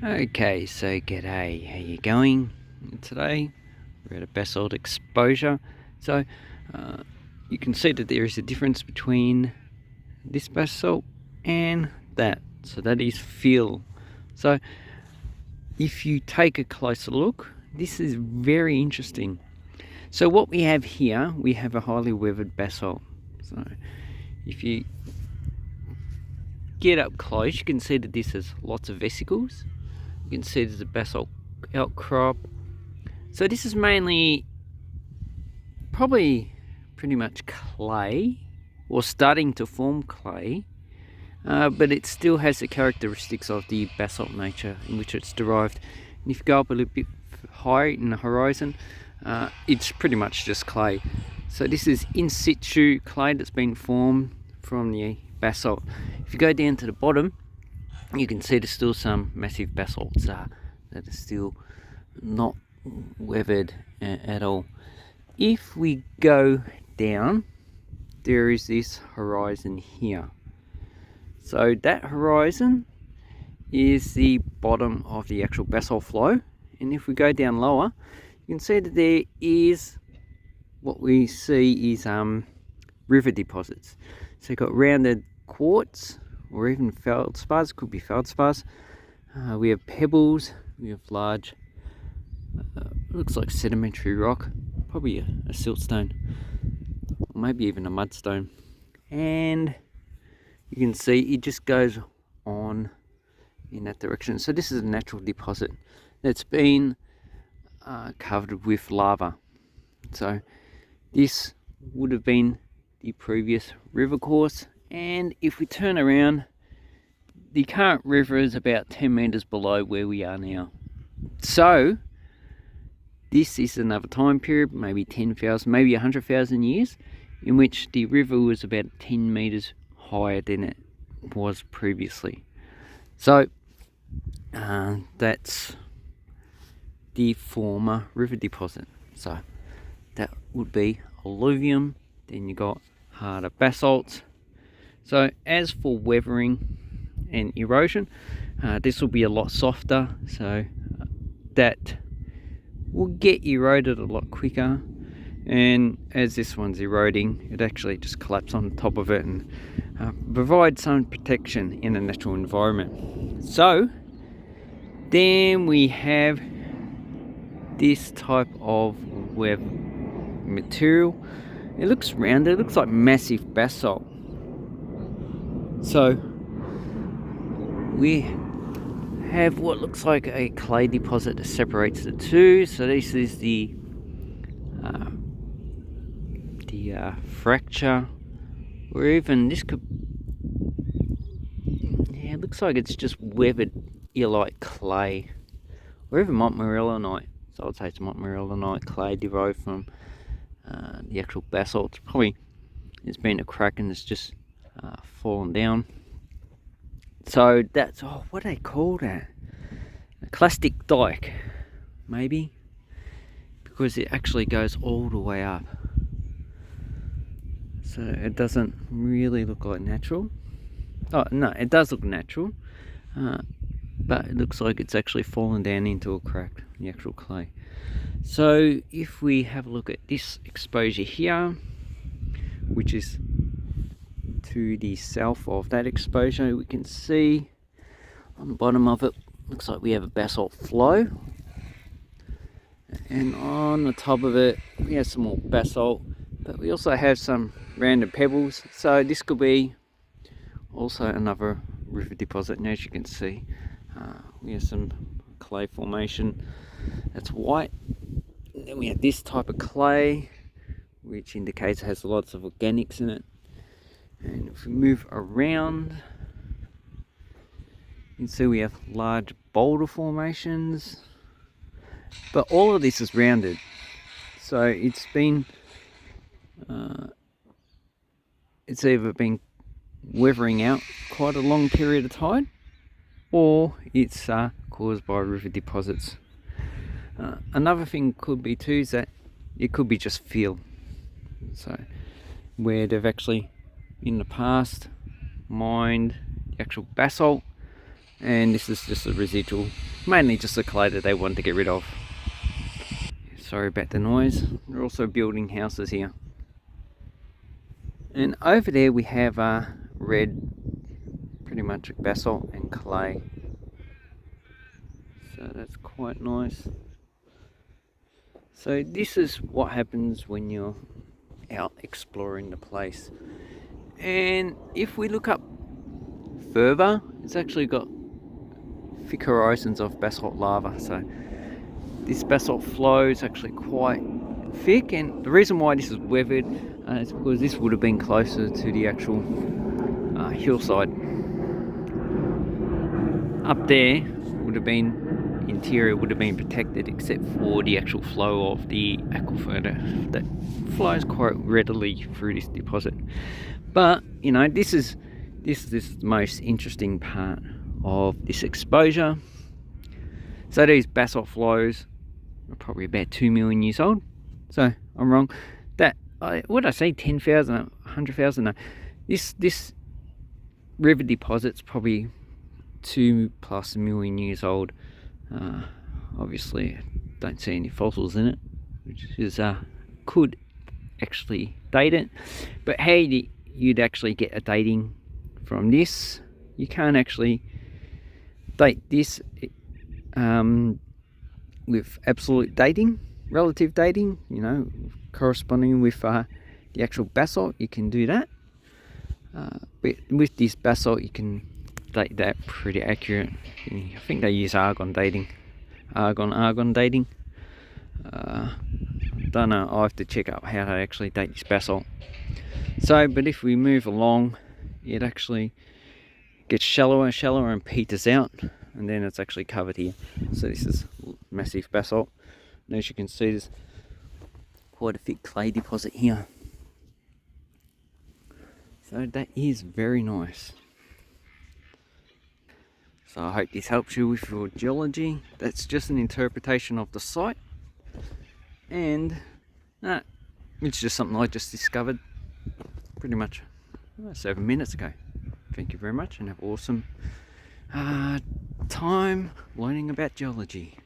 Okay, so g'day, how you going? Today we're at a basalt exposure. So you can see that there is a difference between this basalt and that. So that is fill. So if you take a closer look, this is very interesting. So what we have here, we have a highly weathered basalt. So if you get up close, you can see that this has lots of vesicles. You can see there's a basalt outcrop. So this is mainly probably pretty much clay, or starting to form clay, but it still has the characteristics of the basalt nature in which it's derived. And if you go up a little bit higher in the horizon, it's pretty much just clay. So this is in situ clay that's been formed from the basalt. If you go down to the bottom, you can see there's still some massive basalts that are still not weathered at all. If we go down, there is this horizon here. So that horizon is the bottom of the actual basalt flow, and if we go down lower, you can see that there is what we see is river deposits. So you've got rounded quartz or even feldspars, could be feldspars. We have pebbles, we have large, looks like sedimentary rock, probably a siltstone, or maybe even a mudstone. And you can see it just goes on in that direction. So this is a natural deposit that's been covered with lava. So this would have been the previous river course, and if we turn around, the current river is about 10 meters below where we are now. So this is another time period, maybe 10,000, maybe 100,000 years, in which the river was about 10 meters higher than it was previously. So that's the former river deposit. So that would be alluvium. Then you got harder basalts. So as for weathering and erosion, this will be a lot softer, so that will get eroded a lot quicker. And as this one's eroding, it actually just collapses on top of it and provides some protection in a natural environment. So then we have this type of material. It looks rounded, it looks like massive basalt. So we have what looks like a clay deposit that separates the two. So this is the fracture, or even this could, yeah, it looks like it's just weathered illite clay, or even montmorillonite. So I'd say it's montmorillonite clay derived from the actual basalt. Probably there's been a crack and it's just fallen down. So that's, what do they call that? A clastic dike, maybe, because it actually goes all the way up. So it doesn't really look like natural. Oh no, it does look natural, but it looks like it's actually fallen down into a crack, the actual clay. So if we have a look at this exposure here, which is to the south of that exposure, we can see on the bottom of it, looks like we have a basalt flow, and on the top of it we have some more basalt, but we also have some rounded pebbles. So this could be also another river deposit, and as you can see, we have some clay formation that's white. And then we have this type of clay, which indicates it has lots of organics in it. And if we move around, you can see we have large boulder formations, but all of this is rounded. So it's been, it's either been weathering out quite a long period of time, or it's caused by river deposits. Another thing could be too is that it could be just fill. So where they've actually in the past mined the actual basalt, and this is just a residual Mainly just the clay that they wanted to get rid of. Sorry about the noise. They're also building houses here. And over there we have red, pretty much basalt and clay. So that's quite nice. So this is what happens when you're out exploring the place. And if we look up further, it's actually got thick horizons of basalt lava. So this basalt flow is actually quite thick, and the reason why this is weathered is because this would have been closer to the actual hillside. Up there would have been interior, would have been protected except for the actual flow of the aquifer that flows quite readily through this deposit. But you know, this is the most interesting part of this exposure. So these basalt flows are probably about 2 million years old. So I'm wrong. That what did I say? 10,000, 100,000? No. This river deposit's probably 2+ million years old. Obviously, don't see any fossils in it, which is could actually date it. But how you'd actually get a dating from this? You can't actually date this with absolute dating, relative dating, you know, corresponding with the actual basalt. You can do that, but with this basalt you can date that pretty accurate. I think they use argon dating. Don't know, I'll have to check out how to actually date this basalt. So, but if we move along, it actually gets shallower and shallower and peters out, and then it's actually covered here. So this is massive basalt, and as you can see, there's quite a thick clay deposit here. So that is very nice. So I hope this helps you with your geology. That's just an interpretation of the site, and it's just something I just discovered pretty much 7 minutes ago. Thank you very much, and have an awesome time learning about geology.